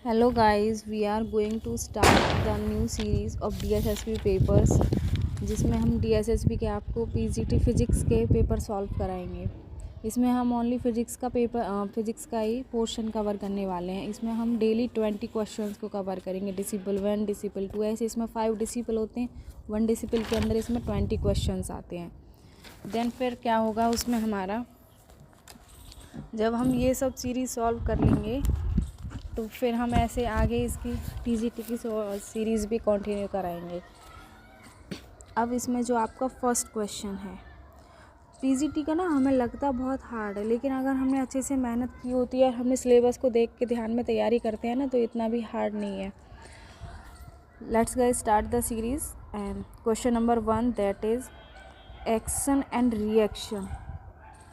Hello guys, we are going to start the new series of DSSP papers जिसमें हम DSSP के आपको PGT physics के paper solve कराएंगे। इसमें हम ओनली फिज़िक्स का ही पोर्शन कवर करने वाले हैं। इसमें हम डेली 20 क्वेश्चंस को कवर करेंगे। डिसिपल 1, डिसिपल 2 ऐसे इसमें 5 डिसिपल होते हैं। 1 डिसिपल के अंदर इसमें 20 क्वेश्चंस आते हैं। देन फिर क्या होगा उसमें हमारा, जब हम ये सब सीरीज़ सॉल्व कर लेंगे तो फिर हम ऐसे आगे इसकी टीजीटी की सीरीज़ भी कंटिन्यू कराएंगे। अब इसमें जो आपका फर्स्ट क्वेश्चन है, पीजीटी का ना हमें लगता बहुत हार्ड है, लेकिन अगर हमने अच्छे से मेहनत की होती है और हमने सिलेबस को देख के ध्यान में तैयारी करते हैं ना, तो इतना भी हार्ड नहीं है। Let's guys start the series and question number 1, that is action and reaction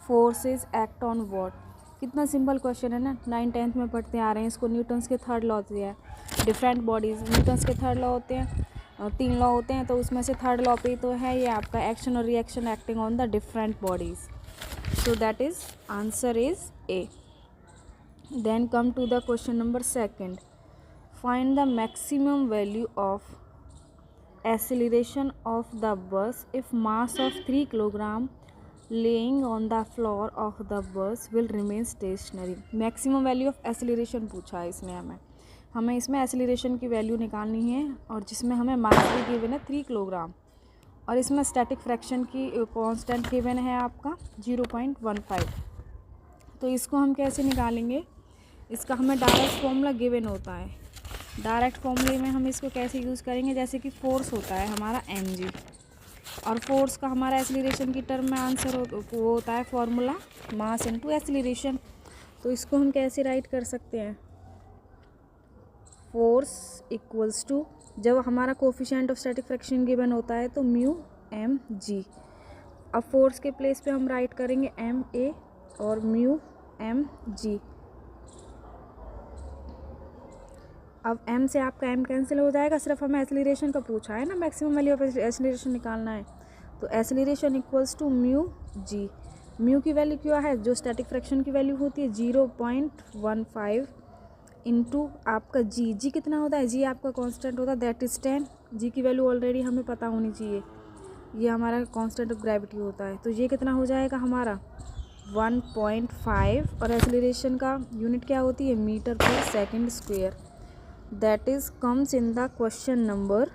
forces act on what. कितना सिंपल क्वेश्चन है ना, 9th-10th में पढ़ते आ रहे हैं इसको। न्यूटन्स के थर्ड लॉ दिया है। डिफरेंट बॉडीज़, न्यूटन्स के थर्ड लॉ होते हैं, 3 लॉ होते हैं, तो उसमें से थर्ड लॉ पे तो है ये आपका एक्शन और reaction acting on the different bodies. So that is answer is A. Then come to the question number 2, find the maximum value of acceleration of the bus if mass of 3 kilogram laying on the floor of the bus will remain stationary। Maximum value of acceleration पूछा है इसमें। हमें इसमें एसिलेरेशन की value निकालनी है, और जिसमें हमें मास भी गिवन है 3 किलोग्राम, और इसमें स्टैटिक फ्रैक्शन की कांस्टेंट गिवन है आपका 0.15। तो इसको हम कैसे निकालेंगे, इसका हमें डायरेक्ट फॉर्मूला गिवन होता है। डायरेक्ट फॉर्मूले में हम इसको कैसे यूज़ करेंगे, जैसे कि फोर्स होता है हमारा mg, और फोर्स का हमारा एसिलेरेशन की टर्म में आंसर वो होता है फॉर्मूला मास इनटू एसिलेरेशन। तो इसको हम कैसे राइट कर सकते हैं, फोर्स इक्वल्स टू, जब हमारा coefficient of static fraction given होता है तो म्यू mg। अब फोर्स के प्लेस पे हम राइट करेंगे ma और म्यू mg। अब m से आपका m कैंसिल हो जाएगा, सिर्फ हमें एसिलेरेशन का पूछा है ना, मैक्सिमम वैल्यू ऑफ एसिलेरेशन निकालना है। तो acceleration equals to mu g. Mu की वैल्यू क्या है, जो स्टैटिक फ्रैक्शन की वैल्यू होती है 0.15 इंटू आपका जी। जी कितना होता है, जी आपका कांस्टेंट होता है, दैट इज़ 10। जी की वैल्यू ऑलरेडी हमें पता होनी चाहिए, ये हमारा कांस्टेंट ऑफ ग्रेविटी होता है। तो ये कितना हो जाएगा हमारा 1.5, और एसिलेरेशन का यूनिट क्या होती है, मीटर पर second square. That is comes in the question number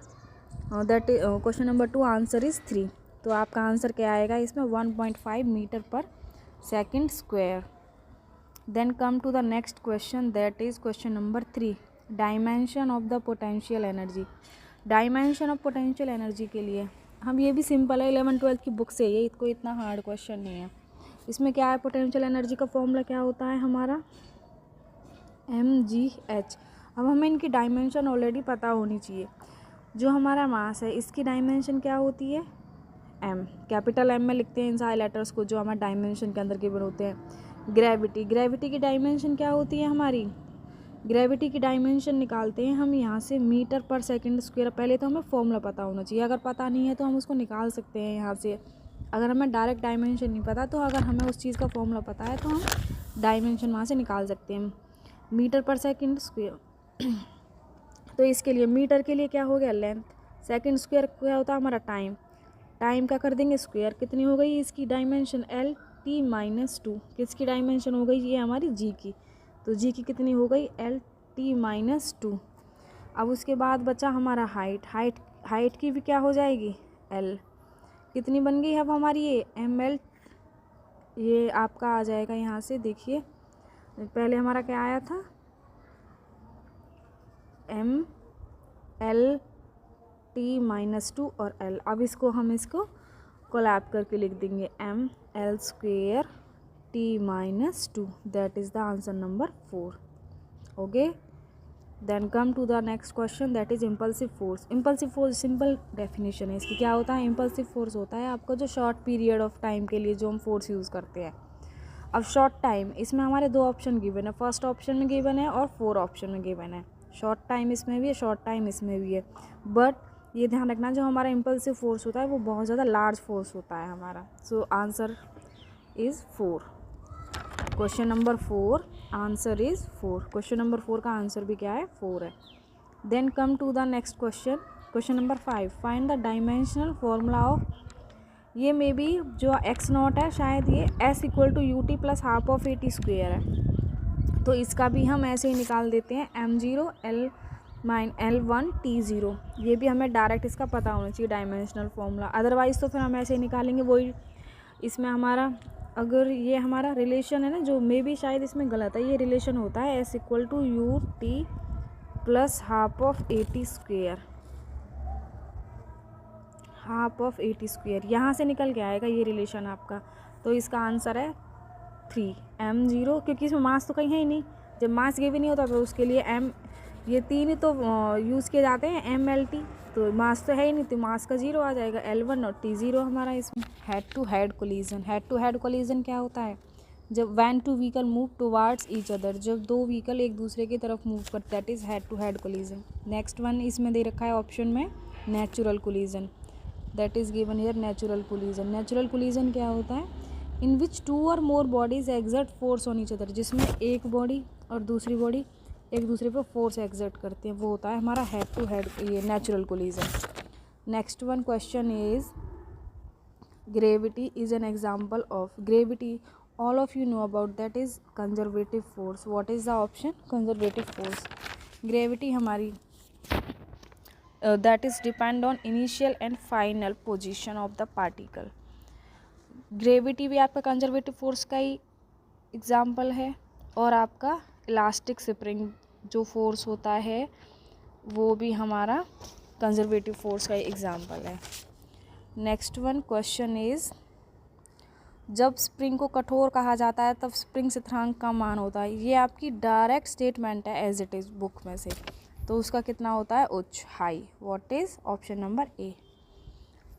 question number 2, answer is 3। तो आपका आंसर क्या आएगा इसमें 1.5 मीटर पर second square. Then come to the next question, that is question number 3, dimension of the potential energy. Dimension of potential energy के लिए हम, ये भी सिंपल है, 11th-12th की बुक से, ये कोई इतना हार्ड क्वेश्चन नहीं है। इसमें क्या है, पोटेंशियल एनर्जी का फॉर्मूला क्या होता है हमारा mgh। अब हमें इनकी डायमेंशन ऑलरेडी पता होनी चाहिए। जो हमारा मास है इसकी डायमेंशन क्या होती है, m, कैपिटल M में लिखते हैं इन सारे लेटर्स को जो हमारे डायमेंशन के अंदर गिवन होते हैं। ग्रेविटी, ग्रेविटी की डायमेंशन क्या होती है हमारी, ग्रेविटी की डायमेंशन निकालते हैं हम यहाँ से मीटर पर सेकेंड स्क्वायर। पहले तो हमें फॉर्मूला पता होना चाहिए, अगर पता नहीं है तो हम उसको निकाल सकते हैं यहाँ से। अगर हमें डायरेक्ट डायमेंशन नहीं पता, तो अगर हमें उस चीज़ का फॉर्मूला पता है तो हम डायमेंशन वहाँ से निकाल सकते हैं, मीटर पर सेकेंड स्क्वायर। तो इसके लिए मीटर के लिए क्या हो गया लेंथ, सेकंड स्क्वायर क्या होता है हमारा टाइम, टाइम का कर देंगे स्क्वायर। कितनी हो गई इसकी डायमेंशन LT-2। किसकी डायमेंशन हो गई, ये हमारी जी की। तो जी की कितनी हो गई LT-2। अब उसके बाद बचा हमारा हाइट, हाइट की भी क्या हो जाएगी L। कितनी बन गई अब हमारी ये ML। ये आपका आ जाएगा यहाँ से, देखिए पहले हमारा क्या आया था ML-T-2 और L। अब इसको हम इसको कोलैब करके लिख देंगे ML² T-2। That is the answer number 4। Okay, then come to the next question, that is impulsive force. Impulsive force simple definition है इसकी, क्या होता है, इम्पल्सिव फोर्स होता है आपका जो शॉर्ट पीरियड ऑफ टाइम के लिए जो हम फोर्स यूज़ करते हैं। अब शॉर्ट टाइम, इसमें हमारे 2 ऑप्शन गिवन है, फर्स्ट ऑप्शन में गिवन है और 4 ऑप्शन में गिवन है। शॉर्ट टाइम इसमें भी है, शॉर्ट टाइम इसमें भी है, बट ये ध्यान रखना जो हमारा इम्पल्सिव फोर्स होता है वो बहुत ज़्यादा लार्ज फोर्स होता है हमारा। So answer is 4। Question number 4, answer is 4। Question number 4 का आंसर भी क्या है? 4 है। Then come to the next question, question number 5, find the dimensional formula of, ये मे बी जो एक्स नॉट है शायद ये S equal to U T plus half of A T square है, तो इसका भी हम ऐसे ही निकाल देते हैं m0 L1 T0। ये भी हमें डायरेक्ट इसका पता होना चाहिए डायमेंशनल फॉर्मूला, अदरवाइज़ तो फिर हम ऐसे ही निकालेंगे वही। इसमें हमारा अगर ये हमारा रिलेशन है ना, जो मे बी शायद इसमें गलत है, ये रिलेशन होता है S equal to U T plus half of A T square, half of A T square यहाँ से निकल के आएगा ये रिलेशन आपका। तो इसका आंसर है 3m0, क्योंकि इसमें मास तो कहीं है ही नहीं, जब मास गिवन नहीं होता तो उसके लिए m, ये 3 ही तो यूज़ किए जाते हैं MLT, तो मास तो है ही नहीं, तो मास का 0 आ जाएगा, L1 और T0 हमारा इसमें। Head to head collision, head to head collision क्या होता है? जब when two vehicle move towards each other, जब दो व्हीकल एक दूसरे की तरफ मूव करते, that is head to head collision. Next one इसमें दे रखा है ऑप्शन में natural collision, that is given here natural collision. Natural collision क्या होता है? इन विच 2 और more bodies exert force on each other, जिसमें एक बॉडी और दूसरी बॉडी एक दूसरे पर फोर्स एक्सर्ट करते हैं, वो होता है हमारा हेड टू हेड ये natural collision. Next one question is gravity is an example of, gravity all of you know about, that is conservative force. what is the option? conservative force. gravity हमारी that is depend on initial and final position of the particle. gravity भी आपका conservative force का ही example है, और आपका elastic spring जो force होता है वो भी हमारा कंजर्वेटिव फोर्स का ही एग्जाम्पल है। नेक्स्ट वन क्वेश्चन इज़, जब स्प्रिंग को कठोर कहा जाता है तब स्प्रिंग स्थिरांक का मान होता है, ये आपकी डायरेक्ट स्टेटमेंट है एज इट इज़ बुक में से, तो उसका कितना होता है? उच्च, high. What is option number A.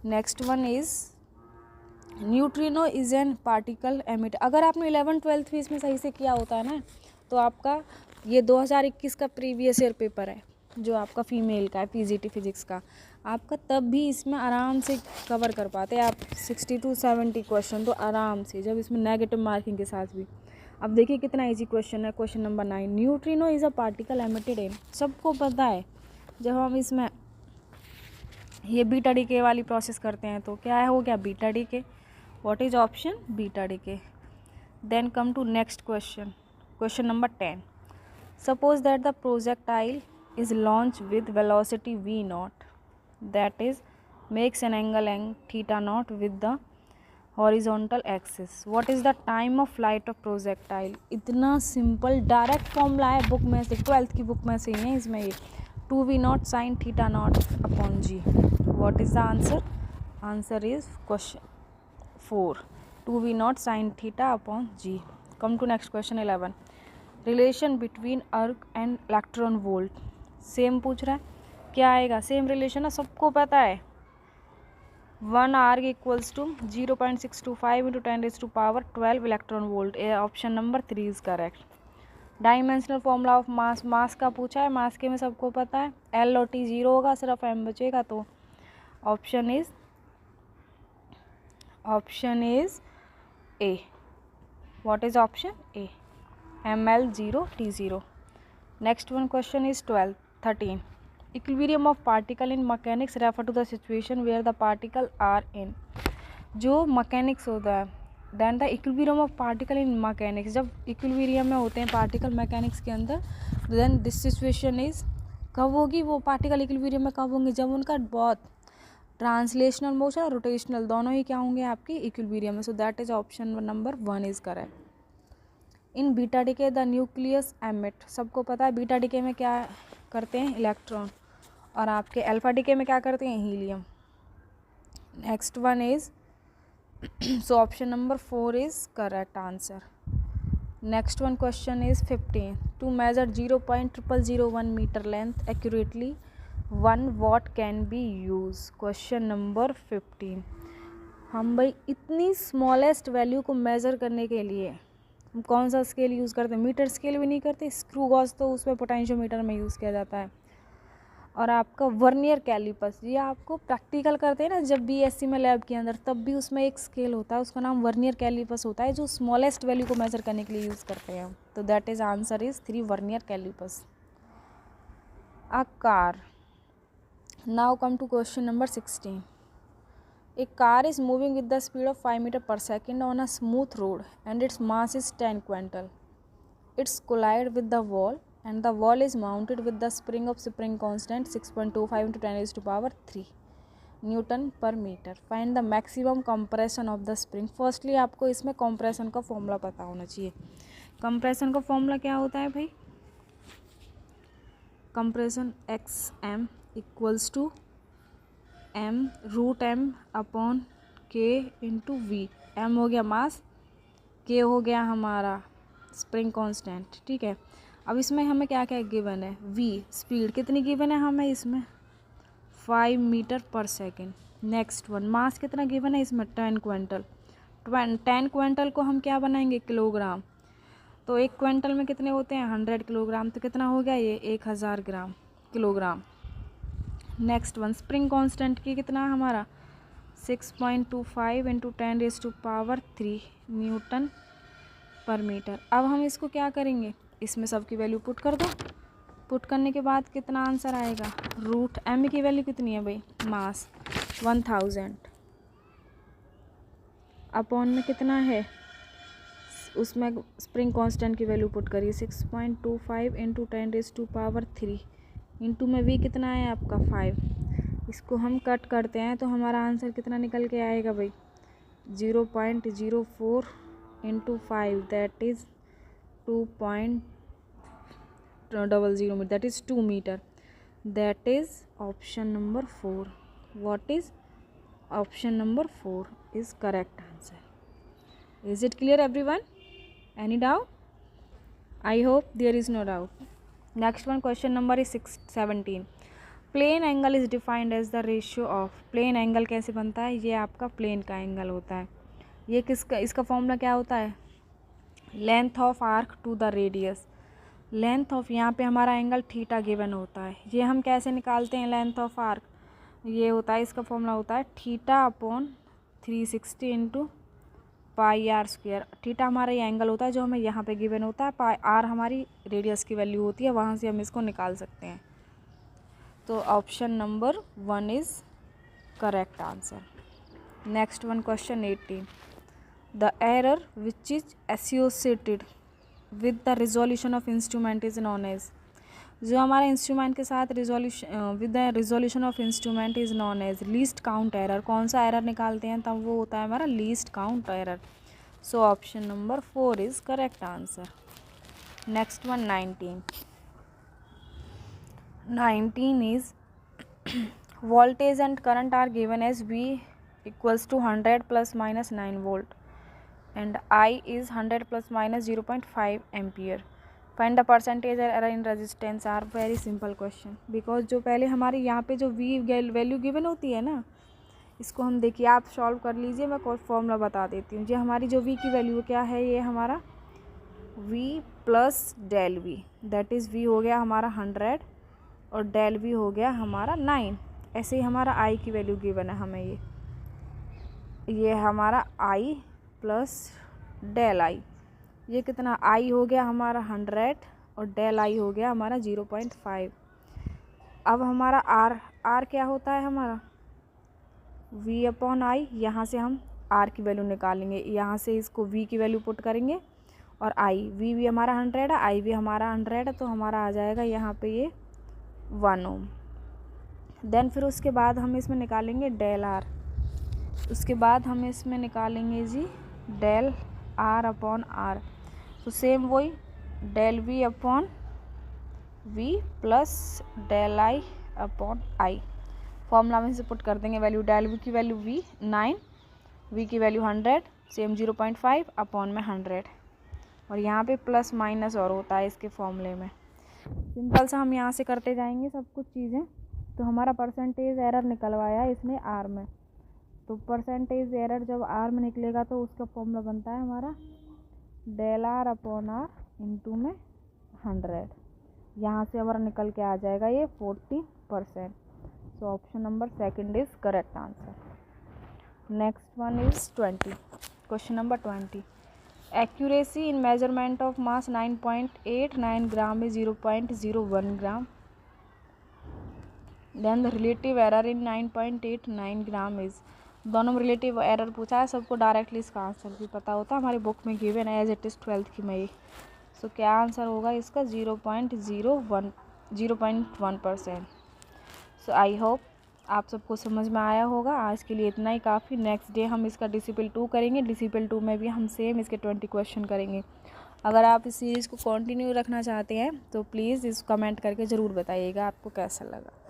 Next one is neutrino is an particle emitter. अगर आपने 11th-12th भी इसमें सही से किया होता है ना, तो आपका ये 2021 का प्रीवियस ईयर पेपर है जो आपका फीमेल का है, पीजीटी फिजिक्स का, आपका तब भी इसमें आराम से कवर कर पाते हैं आप 60 to 70 क्वेश्चन, तो आराम से, जब इसमें नेगेटिव मार्किंग के साथ भी। अब देखिए कितना इजी क्वेश्चन है, question number 9, neutrino is a particle emitted इन, सबको पता है जब हम इसमें ये बीटा डीके वाली प्रोसेस करते हैं तो क्या है, हो गया beta decay. What is option? Beta decay. Then come to next question, question number 10, suppose that the projectile is launched with velocity v naught, that is makes an angle theta naught with the horizontal axis. what is the time of flight of projectile? इतना simple direct formula है book में से, 12th की book में से ही है इसमें ये, 2v naught sin theta naught upon g. what is the answer? answer is question 4, 2v naught sin theta upon g. come to next question 11, relation between अर्क एंड इलेक्ट्रॉन वोल्ट, सेम पूछ रहा है, क्या आएगा? सेम रिलेशन है, सबको पता है, 1 arc equals to 0.625 into 10⁻12 electron volt. Option number 3 is correct. Dimensional formula of mass, mass का पूछा है, मास के में सबको पता है, L और T 0 होगा, सिर्फ M बचेगा, तो option is A. What is option? A, ML 0 T 0। Next one question is 13, equilibrium of particle in mechanics refer to the situation where the particle are in, जो मैकेनिक्स होता है, then the equilibrium of particle in mechanics, जब equilibrium में होते हैं particle mechanics के अंदर, then this situation is कब होगी? वो पार्टिकल इक्विलिब्रियम में कब होंगे? जब उनका बहुत ट्रांसलेशनल मोशन और रोटेशनल दोनों ही क्या होंगे आपकी इक्विलिब्रियम में, so that is option number 1 is correct. In beta decay the nucleus emit, सबको पता है बीटा डीके में क्या करते हैं? इलेक्ट्रॉन, और आपके अल्फा डीके में क्या करते हैं? Helium. Next one is so option number 4 is correct answer. Next one question is 15, to measure 0.0001 metre length accurately 1 watt can be use. Question number 15, हम भाई इतनी स्मॉलेस्ट वैल्यू को मेज़र करने के लिए हम कौन सा स्केल यूज़ करते हैं? मीटर स्केल भी नहीं करते, स्क्रू गॉज तो उसमें पोटेंशियोमीटर में यूज़ किया जाता है। और आपका वर्नियर कैलिपर्स, ये आपको प्रैक्टिकल करते हैं ना जब बीएससी में लैब के अंदर, तब भी उसमें एक स्केल होता है, उसका नाम वर्नियर कैलिपर्स होता है, जो स्मॉलेस्ट वैल्यू को मेजर करने के लिए यूज़ करते हैं। तो that is answer is 3 vernier calipers. A car. Now come to question number 16. A car is moving with the speed of 5 meter per second on a smooth road and its mass is 10 quintal. It's collide with the wall and the wall is mounted with the spring of spring constant 6.25 into 10 raised to power 3 newton पर metre. Find the maximum compression of the spring. Firstly आपको इसमें compression का formula पता होना चाहिए. Compression का formula क्या होता है भाई? Compression X M equals to M root M upon K into V. M हो गया मास, के हो गया हमारा स्प्रिंग कांस्टेंट. ठीक है, अब इसमें हमें क्या क्या गिवन है? वी स्पीड कितनी गिवन है हमें इसमें? 5 मीटर पर सेकेंड. नेक्स्ट वन, मास कितना गिवन है इसमें? 10 क्विंटल. 10 क्विंटल को हम क्या बनाएंगे? किलोग्राम. तो 1 क्विंटल में कितने होते हैं? 100 किलोग्राम. तो कितना हो गया ये? 1000 gram kilogram. Next one, spring constant की कितना हमारा? 6.25 into 10 raise to power 3 newton पर मीटर. अब हम इसको क्या करेंगे? इसमें सबकी वैल्यू पुट कर दो. पुट करने के बाद कितना आंसर आएगा? रूट एम की वैल्यू कितनी है भाई? मास 1000 अपॉन में कितना है? उसमें स्प्रिंग कांस्टेंट की वैल्यू पुट करिए 6.25 into 10 raise to power 3 into में वी कितना है आपका? 5. इसको हम कट करते हैं तो हमारा आंसर कितना निकल के आएगा भाई? 0.04 into 5 that is 2.00 metre, that is 2 metre. That is option number 4. What is option number 4 is correct answer. Is it clear everyone? Any doubt? I hope there is no doubt. Next one, question number is 17. Plane angle is defined as the ratio of. plane angle कैसे बनता है? ये आपका plane का angle होता है. ये किसका, इसका फॉर्मूला क्या होता है? Length of arc to the radius. Length of, यहाँ पे हमारा एंगल थीटा गिवन होता है. ये हम कैसे निकालते हैं लेंथ ऑफ आर्क? ये होता है, इसका फॉर्मूला होता है theta upon 360 into pi R square. Theta हमारा ये एंगल होता है जो हमें यहाँ पे गिवन होता है. पाई आर हमारी रेडियस की वैल्यू होती है, वहाँ से हम इसको निकाल सकते हैं. तो option number 1 is correct answer. Next one, question 18. The error which is associated with the resolution of instrument is known as. जो हमारे इंस्ट्रूमेंट के साथ resolution with the resolution of instrument is known as least count error. कौन सा error निकालते हैं तब वो होता है हमारा least count error. So option number 4 is correct answer. Next one 19 is voltage and current are given as V equals to 100 plus minus 9 volt and I is 100 plus minus 0.5 ampere. Find the percentage error in resistance. are very simple question because जो पहले हमारे यहाँ पे जो V value given होती है ना, इसको हम देखिए, आप सॉल्व कर लीजिए, मैं कोई फॉर्मूला बता देती हूँ. जो हमारी जो V की वैल्यू क्या है, ये हमारा V plus del V, that is V हो गया हमारा 100 और डेल वी हो गया हमारा 9. ऐसे ही हमारा आई की वैल्यू गिवन है हमें, ये हमारा आई प्लस डेल आई. ये कितना? आई हो गया हमारा 100 और डेल आई हो गया हमारा 0.5. अब हमारा आर क्या होता है हमारा? V upon I. यहाँ से हम आर की वैल्यू निकालेंगे, यहाँ से इसको वी की वैल्यू पुट करेंगे और आई वी हमारा 100 है, आई भी हमारा 100 है, तो हमारा आ जाएगा यहाँ पे ये 1 ओम. देन फिर उसके बाद हम इसमें निकालेंगे डेल आर. उसके बाद हम इसमें निकालेंगे जी डेल आर अपॉन आर. तो सेम वही del V upon V plus del I upon I. Formula में से पुट कर देंगे वैल्यू. डेल वी की वैल्यू वी 9, वी की वैल्यू 100, सेम 0.5 अपॉन में 100 और यहाँ पे प्लस माइनस और होता है इसके फॉर्मूले में. सिंपल सा हम यहाँ से करते जाएंगे सब कुछ चीज़ें. तो हमारा परसेंटेज एरर निकलवाया है इसने आर में. तो परसेंटेज एरर जब आर में निकलेगा तो उसका फॉर्मूला बनता है हमारा del R upon R into में 100. यहाँ से हमारा निकल के आ जाएगा ये 40%। So option number second is correct answer. Next one is 20। Question number 20। Accuracy in measurement of mass 9.89 gram is 0.01 gram. Then the relative error in 9.89 gram is. दोनों में रिलेटिव एरर पूछा है, सबको डायरेक्टली इसका आंसर भी पता होता है, हमारी बुक में गिवन है एज इट इज़ 12th की में। सो क्या आंसर होगा इसका? 0.01%। सो आई होप आप सबको समझ में आया होगा। आज के लिए इतना ही काफ़ी। नेक्स्ट डे हम इसका डिसिपल 2 करेंगे। डिसिपल 2 में भी हम सेम इसके 20 क्वेश्चन करेंगे। अगर आप इस सीरीज़ को कंटिन्यू रखना चाहते हैं तो प्लीज़ इस कमेंट करके ज़रूर बताइएगा आपको कैसा लगा।